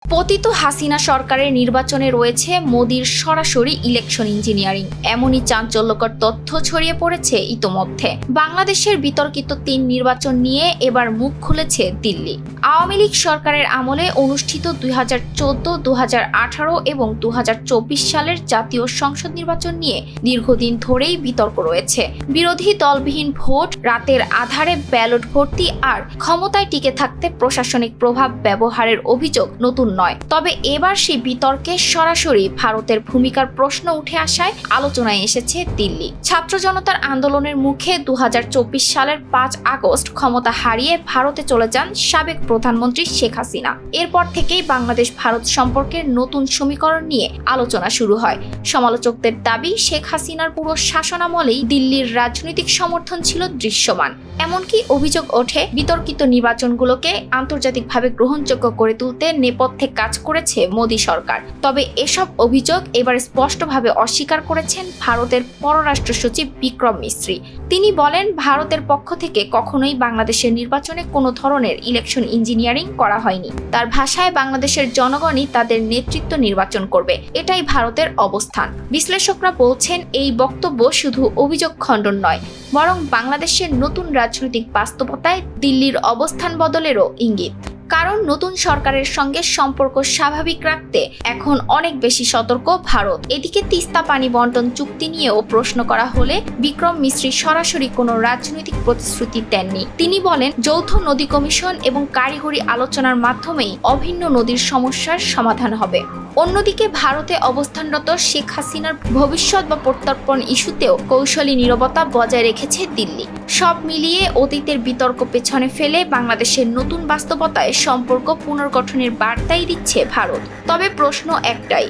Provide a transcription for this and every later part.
পতিত হাসিনা সরকারের নির্বাচনে রয়েছে মোদির সরাসরি ইলেকশন ইঞ্জিনিয়ারিং, এমনই চাঞ্চল্যকর তথ্য ছড়িয়ে পড়েছে ইতোমধ্যে। বাংলাদেশের বিতর্কিত ৩ নির্বাচন নিয়ে এবার মুখ খুলেছে দিল্লি। আওয়ামী লীগ সরকারের আমলে অনুষ্ঠিত 2014, 2018 এবং 2024 সালের জাতীয় সংসদ নির্বাচন নিয়ে দীর্ঘদিন ধরেই বিতর্ক রয়েছে। বিরোধী দলবিহীন ভোট, রাতের আধারে ব্যালট ভর্তি আর ক্ষমতায় টিকে থাকতে প্রশাসনিক প্রভাব ব্যবহারের অভিযোগ নতুন নয়। তবে এবার সেই বিতর্কে সরাসরি ভারতের ভূমিকার প্রশ্ন উঠে আসায় আলোচনায় এসেছে দিল্লি। ছাত্র জনতার আন্দোলনের মুখে 2024 সালের 5 আগস্ট ক্ষমতা হারিয়ে ভারতে চলে যান সাবেক প্রধানমন্ত্রী শেখ হাসিনা। এরপর থেকেই বাংলাদেশ ভারত সম্পর্কের নতুন সমীকরণ নিয়ে আলোচনা শুরু হয়। সমালোচকদের দাবি, শেখ হাসিনার পুরো শাসনামলেই দিল্লির রাজনৈতিক সমর্থন ছিল দৃশ্যমান। এমনকি অভিযোগ ওঠে, বিতর্কিত নির্বাচনগুলোকে আন্তর্জাতিকভাবে গ্রহণযোগ্য করে তুলতে নেপথ্যে কাজ করেছে মোদি সরকার। তবে এসব অভিযোগ এবার স্পষ্টভাবে অস্বীকার করেছেন ভারতের পররাষ্ট্র সচিব বিক্রম মিশ্রি। তিনি বলেন, ভারতের পক্ষ থেকে কখনোই বাংলাদেশের নির্বাচনে কোনো ধরনের ইলেকশন ইঞ্জিনিয়ারিং করা হয়নি। তার ভাষায়, বাংলাদেশের জনগণই তাদের নেতৃত্ব নির্বাচন করবে, এটাই ভারতের অবস্থান। বিশ্লেষকরা বলছেন, এই বক্তব্য শুধু অভিযোগ খণ্ডন নয়, বরং বাংলাদেশের নতুন রাজনৈতিক বাস্তবতায় দিল্লির অবস্থান বদলেরও ইঙ্গিত। কারণ নতুন সরকারের সঙ্গে সম্পর্ক স্বাভাবিক রাখতে এখন অনেক বেশি সতর্ক ভারত। এদিকে তিস্তা পানি বন্টন চুক্তি নিয়েও প্রশ্ন করা হলে বিক্রম মিশ্রি সরাসরি কোনো রাজনৈতিক প্রতিশ্রুতি দেননি। তিনি বলেন, যৌথ নদী কমিশন এবং কারিগরি আলোচনার মাধ্যমেই অভিন্ন নদীর সমস্যার সমাধান হবে। অন্যদিকে ভারতে অবস্থানরত শেখ হাসিনার ভবিষ্যৎ বা প্রত্যর্পণ ইস্যুতেও কৌশলী নীরবতা বজায় রেখেছে দিল্লি। সব মিলিয়ে অতীতের বিতর্ক পেছনে ফেলে বাংলাদেশের নতুন বাস্তবতায় সম্পর্ক পুনর্গঠনের বার্তাই দিচ্ছে ভারত। তবে প্রশ্ন একটাই,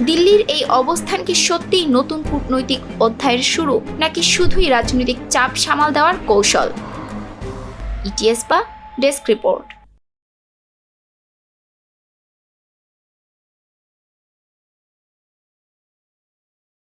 দিল্লির এই অবস্থান কি সত্যিই নতুন কূটনৈতিক অধ্যায়ের শুরু, নাকি শুধুই রাজনৈতিক চাপ সামাল দেওয়ার কৌশল? ইটিএস বা ডেস্ক রিপোর্ট।